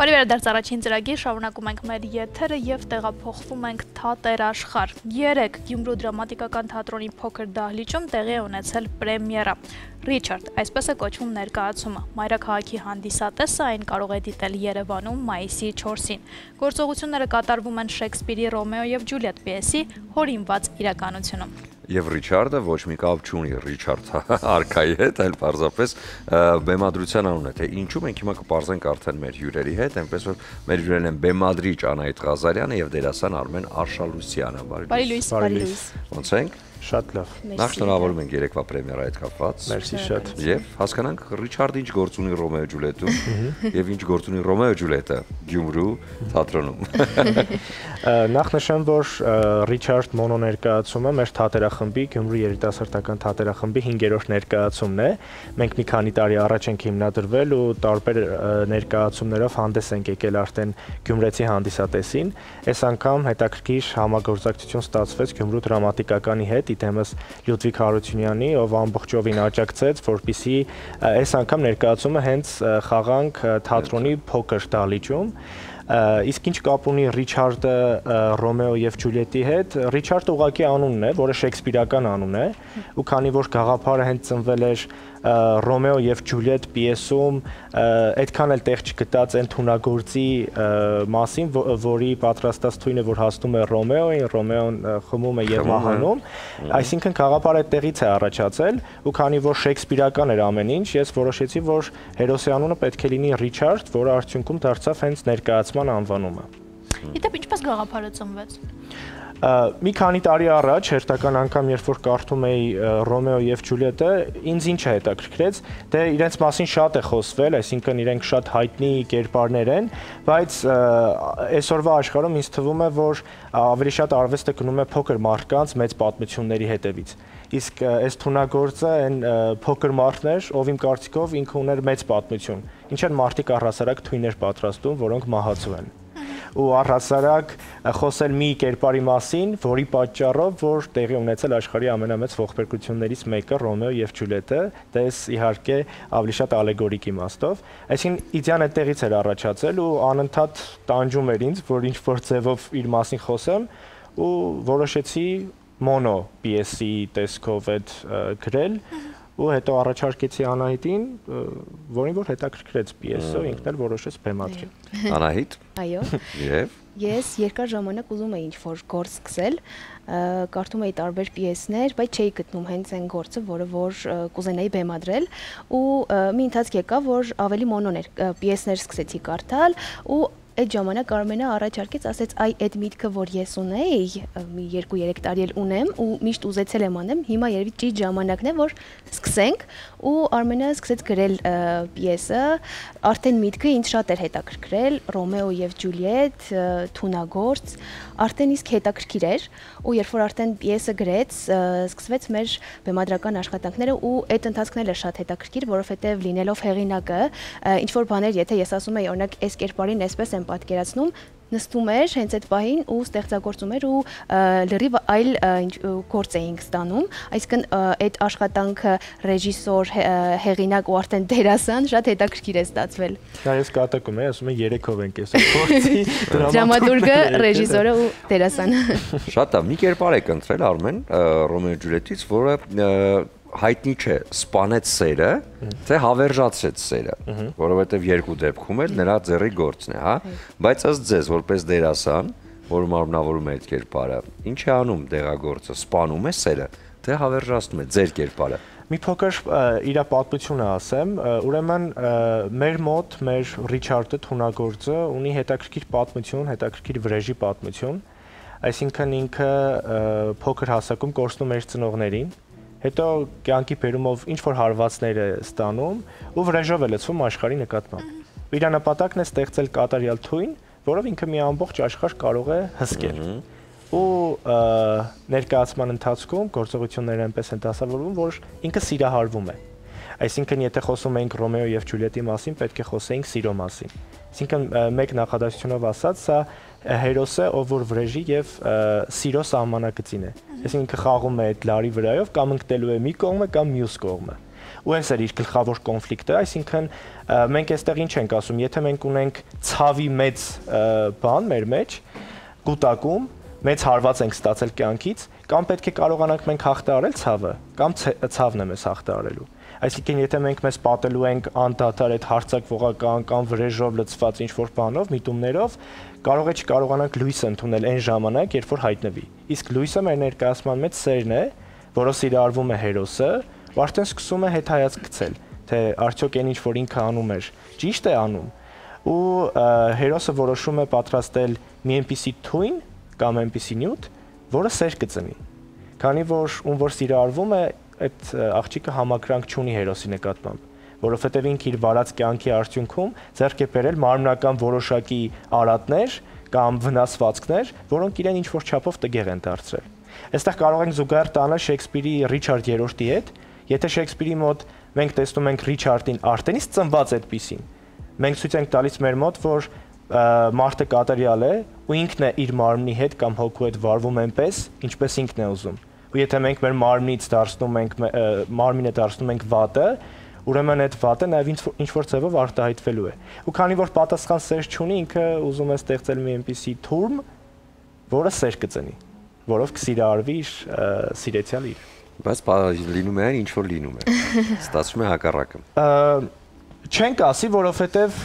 Բարի վերադարձ առաջին ծրագիր, շարունակում ենք մեր եթերը և տեղափոխվում ենք Թատեր աշխարհ։ 3 Գյումրու դրամատիկական թատրոնի փոքր դահլիճում տեղի է ունեցել պրեմիերա։ Ռիչարդ, այսպես է կոչվում ներկայացումը։ Մայրաքաղաքի հանդիսատեսը այն կարող է դիտել Երևանում մայիսի 4-ին։ Գործողությունները կատարվում են Շեքսպիրի Ռոմեո և Ջուլիետ պիեսի հորինված իրականությունում։ Եվ Ռիչարդը ոչ մի կապ չունի Ռիչարդ արքայի հետ, այլ պարզապես բեմադրության անուն է, թե ինչու մենք հիմա կպարզենք արդեն մեր հյուրերի հետ, այնպես որ մեր հյուրերն են բեմադրիչ Անահիտ Ղազարյանը եւ դերասան Արմեն Արշալույսյանը։ Բարի լույս։ Ոնց ենք։ Շատ լավ։ Նախ շնորհավորում ենք երեկվա պրեմիերա հետ կապված։ Մերսի շատ։ Եվ հասկանանք Ռիչարդը ինչ գործ ունի Ռոմեո Ջուլիետում եւ ինչ գործ ունի Ռոմեո Ջուլիետը Գյումրու թատրոնում։ Նախ նշեմ, որ Ռիչարդ մոնո ներկայացումը մեր թատերախմբի Գյումրու երիտասարդական թատերախմբի 5-րդ ներկայացումն է։ Մենք մի քանի տարի առաջ ենք հիմնադրվել ու տարբեր ներկայացումներով հանդես ենք եկել արդեն գյումրեցի հանդիսատեսին։ Այս անգամ հետաքրքիր համագործակցություն ստացվեց Գյումրու դրամատիկականի հետ Դեմս Լյուդվիգ Հարությունյանի, ով ամբողջովին աջակցեց, որպեսզի այս անգամ ներկայացումը հենց խաղանք թատրոնի փոքր դահլիճում։ Իսկ ինչ կապ ունի Ռիչարդը Ռոմեո և Ջուլիետի հետ, Ռիչարդը ուղղակի անունն է, որը շեքսպիրական անուն է, ու քանի որ գաղափարը հենց ծնվել էր Ռոմեո և Ջուլիետ պիեսում, այդքան էլ տեղ չգտած այն թունագործի մասին, որի պատրաստած թույնը, որ հասնում է Ռոմեոին, Ռոմեոն խմում է և մահանում, այսինքն գաղափարը այդտեղից է առաջացել, ու քանի որ շեքսպիրական էր ամեն ինչ, ես որոշեցի, որ հերոսի անունը պետք է լինի Ռիչարդ, որը արդյունքում դարձավ հենց ներկայացման անվանումը։ Իդեպ ինչպես գաղափարը ծնվեց։ Մի քանի տարի առաջ, հերթական անգամ, երբ որ կարդում էի Ռոմեո և Ջուլիետը, ինձ ինչ է հետաքրքրեց, դե իրենց մասին շատ է խոսվել, այսինքն իրենք շատ հայտնի կերպարներ են, բայց այսօրվա աշխարհում ինձ թվում է, որ ավելի շատ արվեստը գնում է փոքր մարդկանց մեծ պատմությունների հետևից։ Իսկ այս թունագործը այն փոքր մարդն էր, ով իմ կարծիքով ինքը ուներ մեծ պատմություն, ինչ են մարդիկ առհասարակ թույներ պատրաստում, որոնք մահացու են։ Ու առհասարակ խոսել մի կերպարի մասին, որի պատճառով, որ տեղի ունեցել աշխարհի ամենամեծ ողբերգություններից մեկը Ռոմեո և Ջուլիետը, դες իհարկե ավելի շատ ալեգորիկ իմաստով, այսինքն իդեան այդտեղից էր առաջացել ու անընդհատ տանջում էր ինձ, որ ինչ-որ ձևով իր մասին խոսեմ ու որոշեցի մոնո պիեսի տեսքով այդ գրել ու հետո առաջարկեցի Անահիտին, որին որ հետաքրքրեց պիեսը, ինքն էլ որոշեց բեմադրել։ Անահիտ։ Այո։ Եվ Ես երկար ժամանակ ուզում էի ինչ-որ գործ սկսել, կարդում էի տարբեր պիեսներ, բայց չէի գտնում հենց այն գործը, որը որ կուզենայի բեմադրել, ու մի ընթացք եկավ, որ ավելի մոնո պիեսներ սկսեցի կարդալ ու այդ ժամանակ Արմենը առաջարկեց, ասեց, այ այդ միտքը, որ ես ունեի, մի 2-3 տարի էլ ունեմ ու միշտ ուզեցել եմ անեմ, հիմա երևի ճիշտ ժամանակն է, որ սկսենք, ու Արմենը սկսեց գրել պիեսը, արդեն միտքը ինձ շատ էր հետաքրքրել, Ռոմեո և Ջուլիետ, թունագործ, արդեն իսկ հետաքրքիր էր, ու երբ որ արդեն պիեսը գրեց, սկսվեց մեր բեմադրական աշխատանքները ու այդ ընթացքն էլ էր շատ հետաքրքիր, որովհետև լինելով հեղինակը, ինչ-որ բաներ, եթե ես ասում եի, օրինակ, այս կերպարին այսպես եմ պատկերացնում, նստում էր հենց այդ պահին ու ստեղծագործում էր ու լրիվ այլ գործ էինք ստանում, այսինքն այդ աշխատանքը ռեժիսոր, հեղինակ ու արդեն դերասան շատ հետաքրքիր է ստացվել։ Դա ես կատակում եմ, ասում եմ 3-ով ենք այս գործի, դրամատուրգը, ռեժիսորը ու դերասանը։ Շատ լավ, մի կերպար եք ընտրել Արմեն Ռոմեո Ջուլիետից, որը հայտնի չէ, սպանեց սերը, թե հավերժացրեց սերը, որովհետև երկու դեպքում էլ նրա ձեռի գործն է, հա, բայց ըստ ձեզ, որպես դերասան, որ մարմնավորում է այդ կերպարը, ինչ է անում դեղագործը, սպանում է սերը, թե հավերժացնում է ձեր կերպարը։ Մի փոքր իր պատմությունը ասեմ, ուրեմն մեր մոտ մեր Ռիչարդը թունագործը ունի հետաքրքիր պատմություն, հետաքրքիր վրեժի պատմություն, այսինքն ինքը փոքր հասակում կորցնում էր ծնողներին, հետո կյանքի բերումով ինչ-որ հարվածներ է ստանում ու վրեժով է լցվում աշխարհի նկատմամբ։ Իր նպատակն է ստեղծել կատարյալ թույն, որով ինքը մի ամբողջ աշխարհ կարող է հսկել։ Ու ներկայացման ընթացքում գործողությունները այնպես են դասավորվում, որ ինքը սիրահարվում է։ Այսինքն, եթե խոսում ենք Ռոմեո և Ջուլիետի մասին, պետք է խոսեինք սիրո մասին։ Այսինքն, մեկ նախադասությունով ասած, սա հերոս է, ով որ վրեժի և սիրո սահմանակցին է։ Այսինքն, ինքը խաղում է այդ լարի վրայով, կամ ընկնելու է մի կողմը, կամ մյուս կողմը։ ու այս էր իր գլխավոր կոնֆլիկտը, այսինքն մենք այստեղ ինչ ենք ասում, եթե մենք ունենք ցավի մեծ բան մեր մեջ, կուտակում, մեծ հարված ենք ստացել կյանքից, կամ պետք է կարողանանք մենք հաղթահարել ցավը, կամ ցավն է մեզ հաղթահարելու։ Այսինքն եթե մենք մեզ պատելու ենք անդադար այդ հարցակվողական կամ վրեժով լցված ինչ-որ բանով, միտումներով, կարող է չկարողանանք լույսը ընդունել այն ժամանակ, երբ որ հայտնվի։ Իսկ լույսը մեր ներկայացման մեջ սերն է, որը սիրարվում է հերոսը, ու արդեն սկսում է հետհայացք գցել, թե արդյոք այն ինչ որ ինքը անում էր, ճիշտ է անում։ Ու հերոսը որոշում է պատրաստել մի այնպիսի թույն կամ այնպիսի նյութ, որը սեր կծնի։ Քանի որ ում որ սիրարվում է, այդ աղջիկը համակրանք չունի հերոսի նկատմամբ, որովհետև ինքը իր վարած կյանքի արդյունքում ձեռք է բերել մարմնական որոշակի արատներ կամ վնասվածքներ, որոնք իրեն ինչ-որ չափով տգեղ են դարձրել։ Այստեղ կարող ենք զուգահեռ տանել Շեքսպիրի Ռիչարդ III-ի հետ, եթե Շեքսպիրի մոտ մենք տեսնում ենք Ռիչարդին արդենից ծնված այդպիսին, մենք ցույց ենք տալիս մեր մոտ, որ մարդը կատարյալ է ու ինքն է իր մարմնի հետ կամ հոգու հետ վարվում այնպես, ինչպես ինքն է ուզում։ Ու եթե մենք մեր մարմնից դարձնում ենք մարմինը դարձնում ենք վատը, ուրեմն այդ վատը նաև ինչ-որ ձևով արտահայտվելու է։ Ու քանի որ պատասխան սեր չունի, ինքը ուզում է ստեղծել մի այնպիսի թուրմ, որը սեր կծնի, որով կսիրարվի իր սիրեցյալ իր։ Բայց լինում է այն, ինչ որ լինում է։ Ստացվում է հակառակը։ Չենք ասի, որովհետև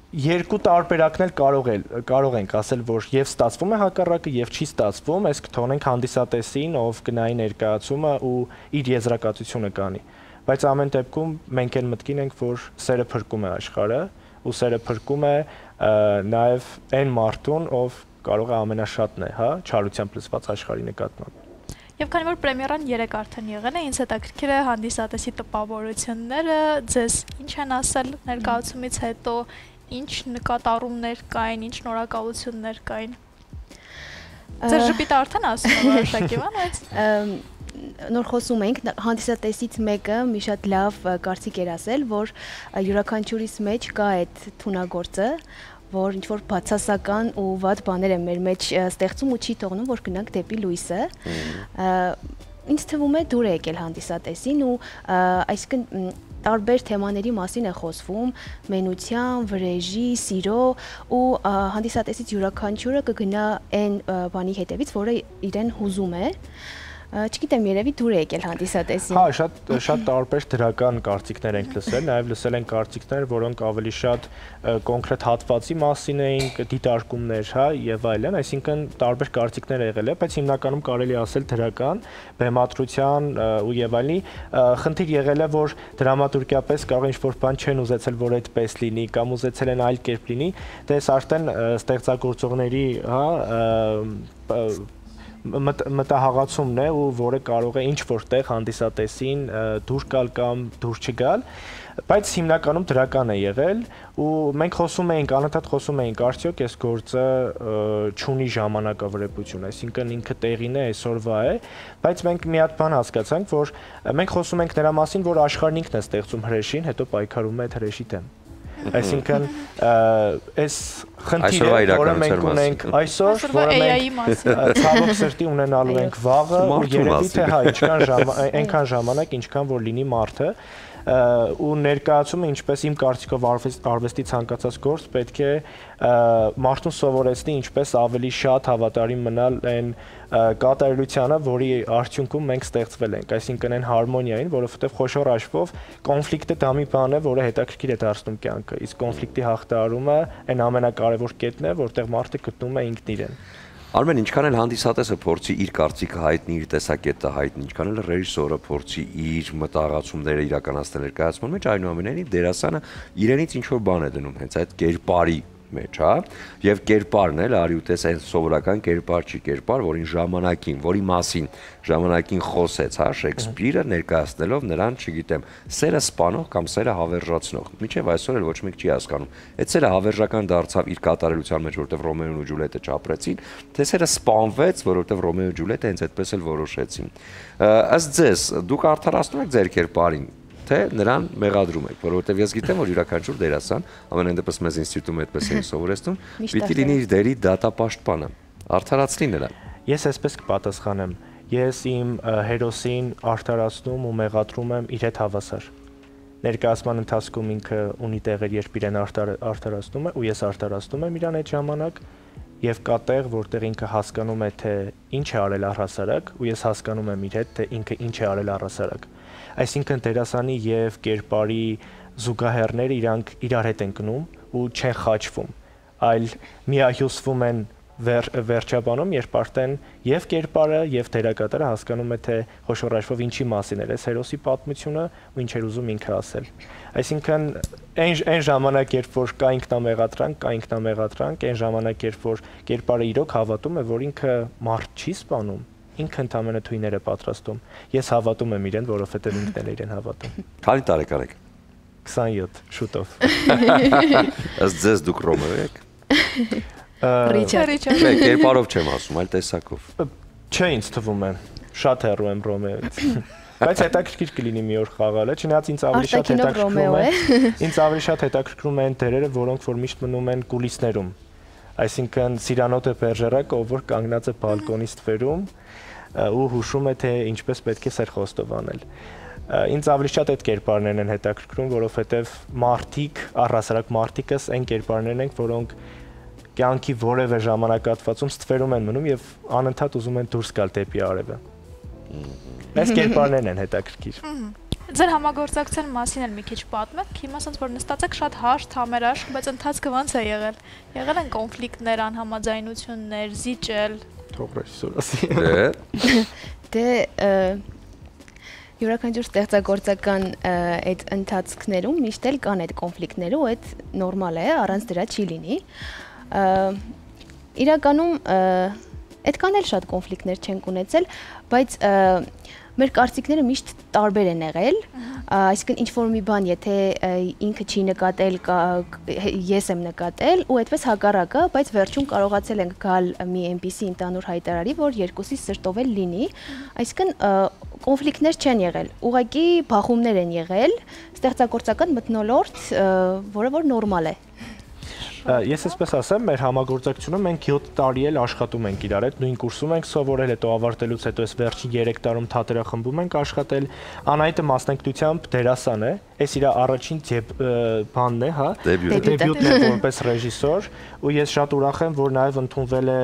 երկու տարբերակներ կարող ենք ասել, որ եւ ստացվում է հակառակը եւ չի ստացվում, այս կթողնենք հանդիսատեսին, ով գնայի ներկայացումը ու իր եզրակացությունը կանի։ Բայց ամեն դեպքում մենք այն մտքին ենք, որ սերը փրկում է աշխարհը ու սերը փրկում է նաեւ այն մարդուն, ով կարող է ամենաշատն է, հա, չարությամբ լցված աշխարհի նկատմամբ։ Եվ քանի որ պրեմիերան 3 արդեն եղել է, ինձ հետաքրքիր է հանդիսատեսի տպավորությունները, ձեզ ինչ են ասել ներկայացումից հետո, ինչ նկատառումներ կային, ինչ նորակալություններ կային։ Ձեր ժպիտը արդեն ասում է որոշակի բան, բայց նոր խոսում ենք, հանդիսատեսից մեկը մի շատ լավ կարծիք էր ասել, որ յուրաքանչյուրիս մեջ կա այդ թունագործը, որ ինչ-որ բացասական ու վատ բաներ են մեր մեջ ստեղծում ու չի թողնում, որ գնանք դեպի լույսը։ Ինձ թվում է դուր է եկել հանդիսատեսին ու այսինքն տարբեր թեմաների մասին է խոսվում, մենության, վրեժի, սիրո ու հանդիսատեսից յուրաքանչյուրը կգնա այն բանի հետևից, որը իրեն հուզում է։ Չգիտեմ, երևի դուր է եկել հանդիսատեսին։ Հա, շատ տարբեր դրական կարծիքներ ենք լսել, նաև լսել ենք կարծիքներ, որոնք ավելի շատ կոնկրետ հատվածի մասին էին, դիտարկումներ, հա, եւ այլն, այսինքն տարբեր կարծիքներ եղել է, բայց հիմնականում կարելի ասել դրական, բեմադրության ու եւ այլնի, խնդիր եղել է, որ դրամատուրգիապես կարող ինչ-որ բան չեն ուզեցել, որ այդպես լինի, կամ ուզեցել են այլ կերպ լինի, դե այս արդեն ստեղծագործողների, հա, մտահաղացումն է ու որը կարող է ինչ որտեղ հանդիսատեսին դուր գալ կամ դուր չգալ, բայց հիմնականում դրական է եղել ու մենք խոսում էինք, անընդհատ խոսում էինք, արդյոք այս գործը չունի ժամանակավրեպություն, այսինքն ինքը տեղին է, այսօրվա է, բայց մենք մի հատ բան հասկացանք, որ մենք խոսում ենք նրա մասին, որ աշխարհն ինքն է ստեղծում հրեշին, հետո պայքարում է այդ հրեշի դեմ։ Այսինքն այս խնդիրը, որը մենք ունենք այսօր, որը մենք ցավոք սրտի ունենալու ենք վաղը, ու երևի թե հա, այնքան ժամանակ, ինչքան որ լինի մարդը, ու ներկայացումը, ինչպես իմ կարծիքով արվեստի ցանկացած գործ պետք է մարդուն սովորեցնի ինչպես ավելի շատ հավատարիմ մնալ այն կատարելությանը, որի արդյունքում մենք ստեղծվել ենք, այսինքն այն հարմոնիային, որովհետև խոշոր հաշվով կոնֆլիկտը դա մի բան է, որը հետաքրքիր է դարձնում կյանքը, իսկ կոնֆլիկտի հաղթահարումը այն ամենակարևոր կետն է, որտեղ մարդը գտնում է ինքն իրեն։ Արմեն, ինչքան էլ հանդիսատեսը փորձի իր կարծիքը հայտնի, իր տեսակետը հայտնի, ինչքան էլ ռեժիսորը փորձի իր մտահղացումները իրականացնել ներկայացման մեջ, այնուամենայնիվ դերասանը իրենից ինչ-որ բան է դնում հենց այդ կերպարի մեջ, հա, եւ կերպարն էլ արի ու տես այն սովորական կերպար չի, կերպար, որին ժամանակին, որի մասին ժամանակին խոսեց, հա, Շեքսպիրը ներկայացնելով նրան, չգիտեմ, սերը սպանող կամ սերը հավերժացնող։ Մինչև այսօր էլ ոչ մեկ չի հասկանում։ Այդ սերը հավերժական դարձավ իր կատարելության մեջ, որովհետև Ռոմեոն ու Ջուլիետը չապրեցին, թե սերը սպանվեց, որովհետև Ռոմեո ու Ջուլիետը հենց այդպես էլ որոշեցին։ Ըստ ձեզ, դուք արդարացնում եք ձեր կերպարին, թե նրան մեղադրում եք, որովհետև ես գիտեմ, որ յուրաքանչյուր դերասան, ամենայն դեպս մեզ ինստիտուտում այդպես են սովորեցնում, պիտի լինի իր դերի դատապաշտպանը, արդարացնի նրան։ Ես այսպես կպատասխանեմ, ես իմ հերոսին արդարացնում ու մեղադրում եմ իր հետ հավասար։ Ներկայացման ընթացքում ինքը ունի տեղեր, երբ իրեն արդարացնում է ու ես արդարացնում եմ իրան այդ ժամանակ եւ կա տեղ, որտեղ ինքը հասկանում է, թե ինչ է արել առհասարակ ու ես հասկանում եմ իր հետ, թե ինքը ինչ է արել առհասարակ։ Այսինքն դերասանի եւ կերպարի զուգահեռները իրանք իրար հետ են գնում ու չեն խաչվում, այլ միահյուսվում են վերջաբանում, երբ արդեն եւ կերպարը եւ դերակատարը հասկանում է, թե խոշոր հաշվով ինչի մասին է հերոսի պատմությունը ու ինչ էր ուզում ինքը ասել։ Այսինքն այն ժամանակ, երբ որ կա ինքնամեղադրանք, այն ժամանակ, երբ որ կերպարը իրոք հավատում է, որ ինքը մարդ չի սպանում, ինքը ընդամենը թույներ է պատրաստում։ Ես հավատում եմ իրեն, որովհետեւ ինքն էլ իրեն հավատում։ Քանի տարեկան եք։ 27 շուտով։ Ըստ ձեզ դուք Ռոմեո եք։ Ռիչարդ։ Կերպարով չեմ ասում, այլ տեսակով։ Չէ, ինձ թվում է, շատ հեռու եմ Ռոմեոից։ Բայց հետաքրքիր կլինի մի օր խաղալը, չնայած ինձ ավելի շատ հետաքրքրում է։ Ինձ ավելի շատ հետաքրքրում են դերերը, որոնք որ միշտ մնում են կուլիսներում։ Այսինքն Սիրանոտ Բերժերակը, ով որ կանգնած է բալկոնի ստվերում ու հուշում է, թե ինչպես պետք է Սեր Խոստով անել։ Ինձ ավելի շատ այդ կերպարներն են հետաքրքրում, որովհետև մարդիկ, առհասարակ մարդիկս այն կերպարներն են, որոնք կյանքի որևէ ժամանակահատվածում ստվերում են մնում եւ անընդհատ ուզում են դուրս գալ դեպի արևը։ Այս կերպարներն են հետաքրքիր։ Ձեր համագործակցության մասին էլ մի քիչ պատմեք, հիմա ասած որ նստած եք շատ հարթ, համերաշխ, բայց ընթացքը ո՞նց է եղել։ Եղել են կոնֆլիկտներ, անհամաձայնություններ, զիջել։ Թող ռեժիսոր ասի։ Դե յուրաքանչյուր ստեղծագործական այդ ընթացքներում միշտ էլ կան այդ կոնֆլիկտները ու այդ նորմալ է, առանց դրա չի լինի։ Իրականում այդքան էլ շատ կոնֆլիկտներ չենք ունեցել, բայց մեր կարծիքները միշտ տարբեր են եղել, այսինքն ինչ-որ մի բան, եթե ինքը չի նկատել, ես եմ նկատել ու այդպես հակառակը, բայց վերջում կարողացել ենք գալ մի այնպիսի ընդհանուր հայտարարի, որ երկուսի սրտով էլ լինի, այսինքն կոնֆլիկտներ չեն եղել, ուղղակի բախումներ են եղել, ստեղծագործական մթնոլորտ, որը որ նորմալ է։ Ես այսպես ասեմ, մեր համագործակցությունը մենք 7 տարի էլ աշխատում ենք իրար հետ, նույն կուրսում ենք սովորել, հետո ավարտելուց հետո այս վերջին 3 տարում թատերախմբում ենք աշխատել, Անահիտը մասնակցությամբ դերասան է, այս իր առաջին բանն է, հա, դեբյուտն է որպես ռեժիսոր, ու ես շատ ուրախ եմ, որ նաև ընդունվել է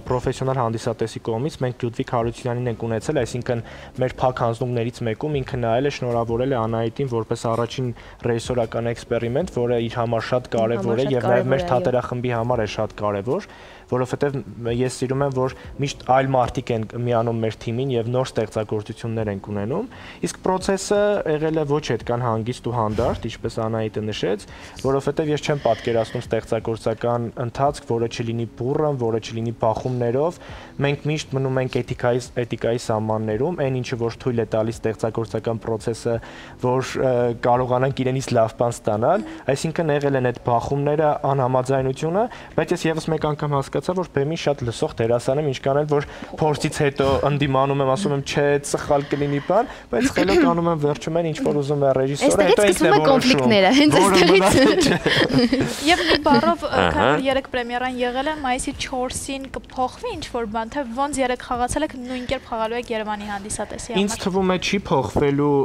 պրոֆեսիոնալ հանդիսատեսի կողմից, մենք Լյուդվիգ Հարությունյանին ենք ունեցել, այսինքն մեր փակ հանձնումներից մեկում ինքը նայել է, շնորհավորել է Անահիտին որպես առաջին ռեժիսորական էքսպերիմենտ, որը իր համար շատ կարևոր է եւ նաև մեր թատերախմբի համար է շատ կարևոր, որովհետև ես սիրում եմ, որ միշտ այլ մարդիկ են միանում մեր թիմին եւ նոր ստեղծագործություններ են ունենում, իսկ process-ը եղել է ոչ այդքան հանգիստ ու հանդարտ, ինչպես Անահիտը նշեց, որովհետև ես չեմ պատկերացնում ստեղծագործական ընթացք, որը չլինի բուռն, որը չլինի բախումներով, մենք միշտ մնում ենք էթիկայի սահմաններում, այն ինչը որ թույլ է տալիս ստեղծագործական process-ը, որ կարողանանք իրենից լավ բան ստանալ, այսինքն եղել են այդ բախումները, անհամաձայնությունը, բայց ես եւս մեկ անգամ հասկացա, որ բեմի շատ լսող դերասան եմ, ինչքան էլ որ փորձից հետո ընդդիմանում եմ, ասում եմ, չէ, սխալ կլինի բան, բայց խելոք անում եմ վերջում են ինչ որ ուզում է ռեժիսորը, հետո ինքն է կոնֆլիկտները, հենց այստեղից։ Եվ մի բառով, քանի երեք պրեմիերան եղել է, մայիսի 4-ին կփոխվի ինչ որ բան, թե ոնց երեք խաղացել եք, նույն կերպ խաղալու եք Երևանի հանդիսատեսի համար։ Ինձ թվում է չի փոխվելու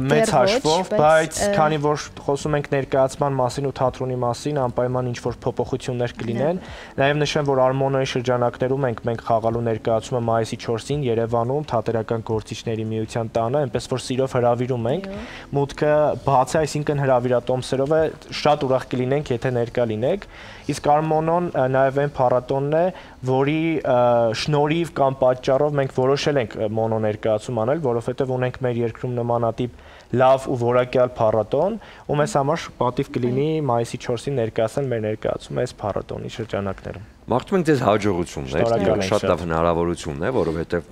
մեծ հաշվով, բայց քանի որ խոսում ենք ներկայացման մասին ու թատրոնի մասին, անպայման ինչ որ փոփոխություններ կլինեն, նաև նշեմ, որ Արմոնոյի շրջանակներում մենք խաղալու ներկայացումը մայիսի 4-ին Երևանում թատերական գործիչների միության տանը, այնպես որ սիրով հրավիրում ենք, մուտքը բաց է, այսինքն հրավիրատոմսերով է, շատ ուրախ կլինենք, եթե ներկա լինեք, իսկ Արմոնոն նաև այն փառատոնն է, որի շնորհիվ կամ պատճառով մենք որոշել ենք մոնո ներկայացում անել, որովհետև ունենք մեր երկրում նմանատիպ լավ ու որակյալ փառատոն, ու մեզ համար պատիվ կլինի մայիսի 4-ին ներկայացնել մեր ներկայացումը այս փառատոնի շրջանակներում։ Մաղթում ենք ձեզ հաջողություններ, շատ լավ հնարավորություն է, որովհետև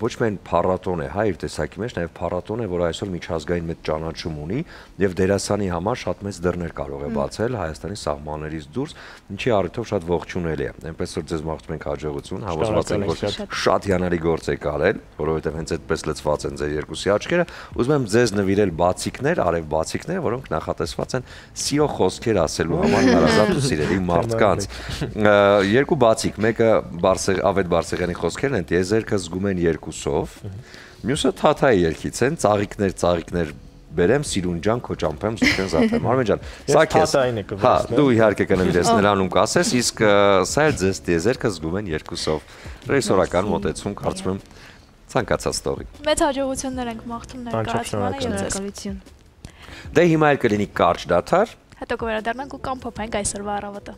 ոչ միայն փառատոն է, հա, իր տեսակի մեջ, նաև փառատոն է, որ այսօր միջազգային մեծ ճանաչում ունի եւ դերասանի համար շատ մեծ դռներ կարող է բացել Հայաստանի սահմաններից դուրս, ինչի առիթով շատ ողջունելի է։ Այնպես որ ձեզ մաղթում ենք հաջողություն, հավատացած ենք, որ շատ հիանալի գործ եք արել, որովհետև հենց այդպես լցված են ձեր երկուսի աչքերը։ Ուզում եմ ձեզ նվիրել բացիկներ, արև բացիկներ, որոնք նախատեսված են սիրո խոսքեր ասելու համար հարազատ ու սիրելի մարդկանց։ Երկու բացիկ, մեկը Ավետ Բարսեղյանի խոսքերն են, տիեզերքը զգում են երկուսով, մյուսը Թաթայի երգից են, ծաղիկներ բերեմ, սիրունջան, քո ճամփեմ, զուգեն զաթեմ։ Արմեն ջան, սա քեզ։ Հա, դու իհարկե կնվիրես նրանում կասես, իսկ սա էլ ձեզ տիեզերքը զգում են երկուսով։ Ռեժիսորական մոտեցում, կարծում եմ, ցանկացած տողի։ Մեծ հաջողություններ ենք մաղթում ներկայացմանը եւ ձեզ։ Դե հիմա էլ կլինի կարճ դադար։ Հետո կվերադառնանք ու կամփոփենք այսօրվա առավոտը։